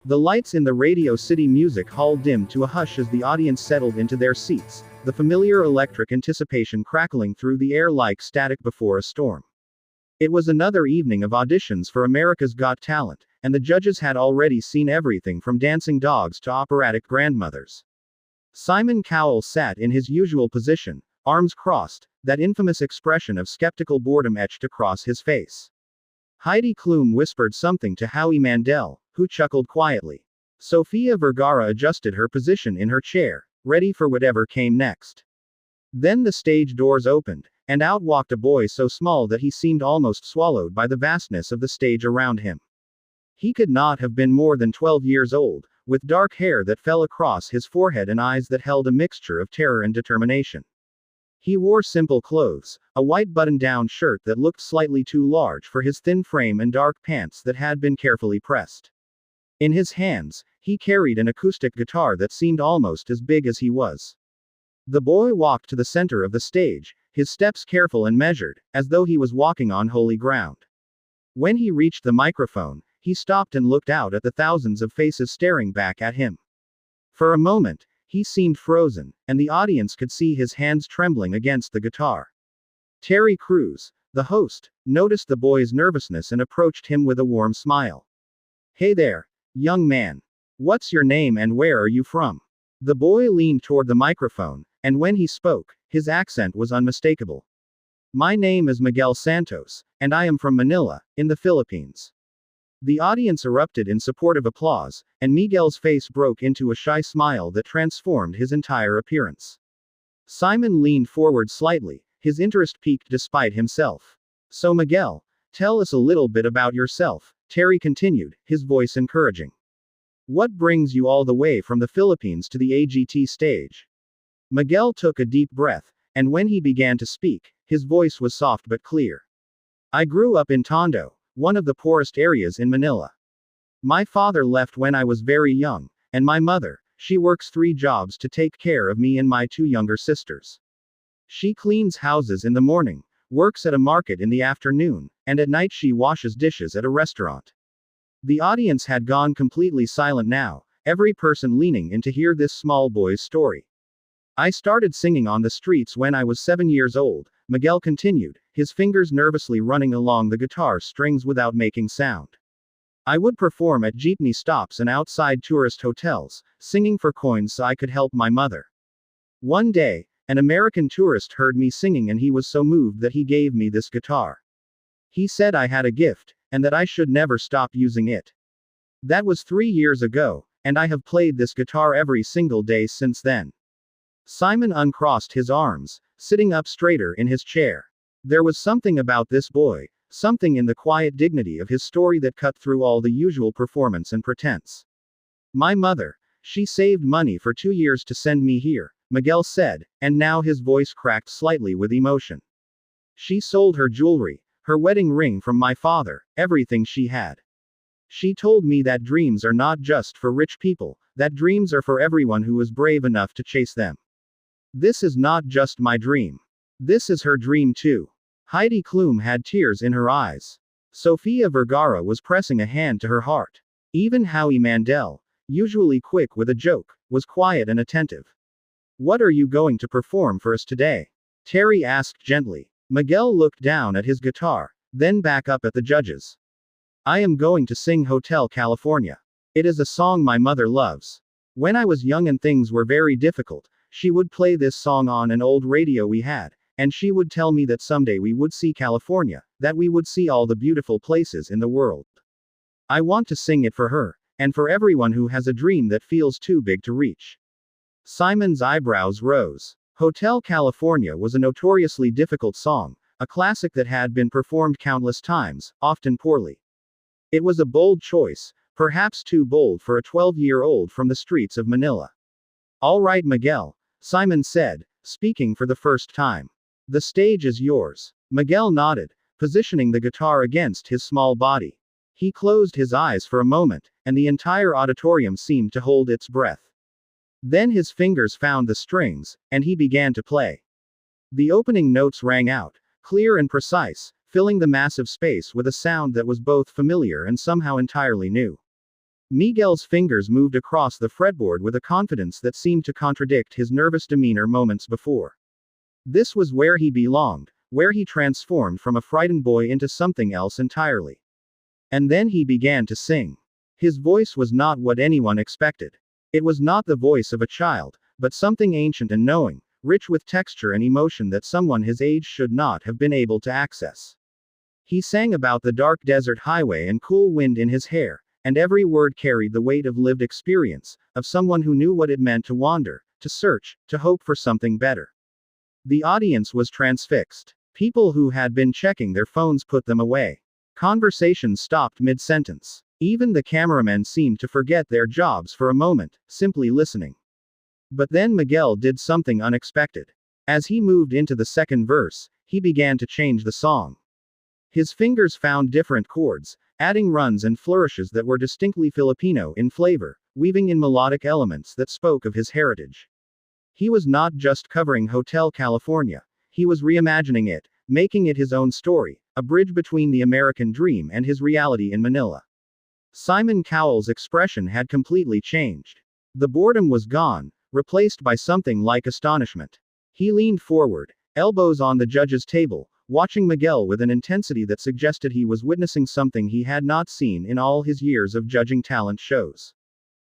The lights in the Radio City Music Hall dimmed to a hush as the audience settled into their seats, the familiar electric anticipation crackling through the air like static before a storm. It was another evening of auditions for America's Got Talent, and the judges had already seen everything from dancing dogs to operatic grandmothers. Simon Cowell sat in his usual position, arms crossed, that infamous expression of skeptical boredom etched across his face. Heidi Klum whispered something to Howie Mandel, who chuckled quietly. Sofia Vergara adjusted her position in her chair, ready for whatever came next. Then the stage doors opened, and out walked a boy so small that he seemed almost swallowed by the vastness of the stage around him. He could not have been more than 12 years old, with dark hair that fell across his forehead and eyes that held a mixture of terror and determination. He wore simple clothes, a white button-down shirt that looked slightly too large for his thin frame and dark pants that had been carefully pressed. In his hands, he carried an acoustic guitar that seemed almost as big as he was. The boy walked to the center of the stage, his steps careful and measured, as though he was walking on holy ground. When he reached the microphone, he stopped and looked out at the thousands of faces staring back at him. For a moment, he seemed frozen, and the audience could see his hands trembling against the guitar. Terry Crews, the host, noticed the boy's nervousness and approached him with a warm smile. "Hey there, young man. What's your name and where are you from?" The boy leaned toward the microphone, and when he spoke, his accent was unmistakable. "My name is Miguel Santos, and I am from Manila, in the Philippines." The audience erupted in supportive applause, and Miguel's face broke into a shy smile that transformed his entire appearance. Simon leaned forward slightly, his interest piqued despite himself. "So Miguel, tell us a little bit about yourself," Terry continued, his voice encouraging. "What brings you all the way from the Philippines to the AGT stage?" Miguel took a deep breath, and when he began to speak, his voice was soft but clear. "I grew up in Tondo, one of the poorest areas in Manila. My father left when I was very young, and my mother, she works 3 jobs to take care of me and my 2 younger sisters. She cleans houses in the morning, works at a market in the afternoon, and at night she washes dishes at a restaurant." The audience had gone completely silent now, every person leaning in to hear this small boy's story. "I started singing on the streets when I was 7 years old," Miguel continued, his fingers nervously running along the guitar strings without making sound. "I would perform at jeepney stops and outside tourist hotels, singing for coins so I could help my mother. One day, an American tourist heard me singing and he was so moved that he gave me this guitar. He said I had a gift, and that I should never stop using it. That was 3 years ago, and I have played this guitar every single day since then." Simon uncrossed his arms, sitting up straighter in his chair. There was something about this boy, something in the quiet dignity of his story that cut through all the usual performance and pretense. "My mother, she saved money for 2 years to send me here," Miguel said, and now his voice cracked slightly with emotion. "She sold her jewelry, her wedding ring from my father, everything she had. She told me that dreams are not just for rich people, that dreams are for everyone who is brave enough to chase them. This is not just my dream. This is her dream too." Heidi Klum had tears in her eyes. Sofia Vergara was pressing a hand to her heart. Even Howie Mandel, usually quick with a joke, was quiet and attentive. "What are you going to perform for us today?" Terry asked gently. Miguel looked down at his guitar, then back up at the judges. "I am going to sing Hotel California. It is a song my mother loves. When I was young and things were very difficult, she would play this song on an old radio we had, and she would tell me that someday we would see California, that we would see all the beautiful places in the world. I want to sing it for her, and for everyone who has a dream that feels too big to reach." Simon's eyebrows rose. Hotel California was a notoriously difficult song, a classic that had been performed countless times, often poorly. It was a bold choice, perhaps too bold for a 12-year-old from the streets of Manila. "All right, Miguel," Simon said, speaking for the first time. "The stage is yours." Miguel nodded, positioning the guitar against his small body. He closed his eyes for a moment, and the entire auditorium seemed to hold its breath. Then his fingers found the strings, and he began to play. The opening notes rang out, clear and precise, filling the massive space with a sound that was both familiar and somehow entirely new. Miguel's fingers moved across the fretboard with a confidence that seemed to contradict his nervous demeanor moments before. This was where he belonged, where he transformed from a frightened boy into something else entirely. And then he began to sing. His voice was not what anyone expected. It was not the voice of a child, but something ancient and knowing, rich with texture and emotion that someone his age should not have been able to access. He sang about the dark desert highway and cool wind in his hair, and every word carried the weight of lived experience, of someone who knew what it meant to wander, to search, to hope for something better. The audience was transfixed. People who had been checking their phones put them away. Conversations stopped mid-sentence. Even the cameramen seemed to forget their jobs for a moment, simply listening. But then Miguel did something unexpected. As he moved into the second verse, he began to change the song. His fingers found different chords, adding runs and flourishes that were distinctly Filipino in flavor, weaving in melodic elements that spoke of his heritage. He was not just covering Hotel California. He was reimagining it, making it his own story, a bridge between the American dream and his reality in Manila. Simon Cowell's expression had completely changed. The boredom was gone, replaced by something like astonishment. He leaned forward, elbows on the judge's table, watching Miguel with an intensity that suggested he was witnessing something he had not seen in all his years of judging talent shows.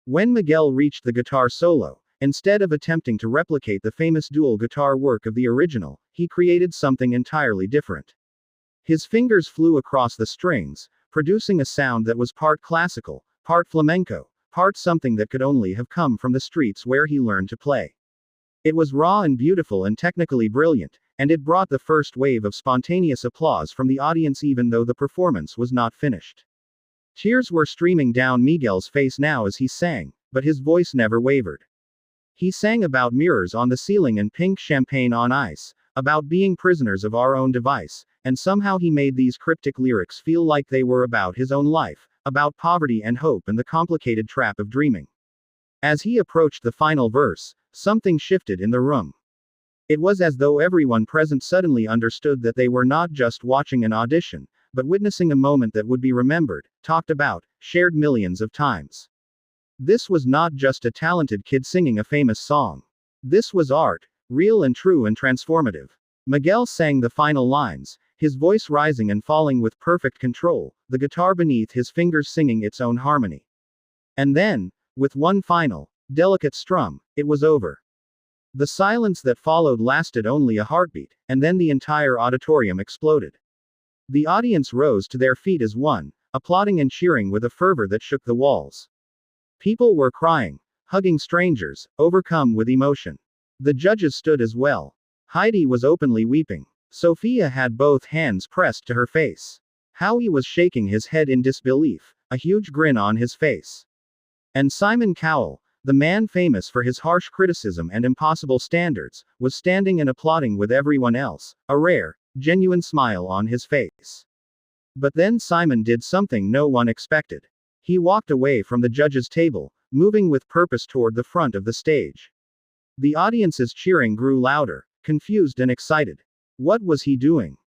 When Miguel reached the guitar solo, instead of attempting to replicate the famous dual guitar work of the original, he created something entirely different. His fingers flew across the strings, producing a sound that was part classical, part flamenco, part something that could only have come from the streets where he learned to play. It was raw and beautiful and technically brilliant, and it brought the first wave of spontaneous applause from the audience even though the performance was not finished. Tears were streaming down Miguel's face now as he sang, but his voice never wavered. He sang about mirrors on the ceiling and pink champagne on ice, about being prisoners of our own device, and somehow he made these cryptic lyrics feel like they were about his own life, about poverty and hope and the complicated trap of dreaming. As he approached the final verse, something shifted in the room. It was as though everyone present suddenly understood that they were not just watching an audition, but witnessing a moment that would be remembered, talked about, shared millions of times. This was not just a talented kid singing a famous song. This was art, real and true and transformative. Miguel sang the final lines, his voice rising and falling with perfect control, the guitar beneath his fingers singing its own harmony. And then, with one final, delicate strum, it was over. The silence that followed lasted only a heartbeat, and then the entire auditorium exploded. The audience rose to their feet as one, applauding and cheering with a fervor that shook the walls. People were crying, hugging strangers, overcome with emotion. The judges stood as well. Heidi was openly weeping. Sophia had both hands pressed to her face. Howie was shaking his head in disbelief, a huge grin on his face. And Simon Cowell, the man famous for his harsh criticism and impossible standards, was standing and applauding with everyone else, a rare, genuine smile on his face. But then Simon did something no one expected. He walked away from the judges' table, moving with purpose toward the front of the stage. The audience's cheering grew louder, confused and excited. What was he doing?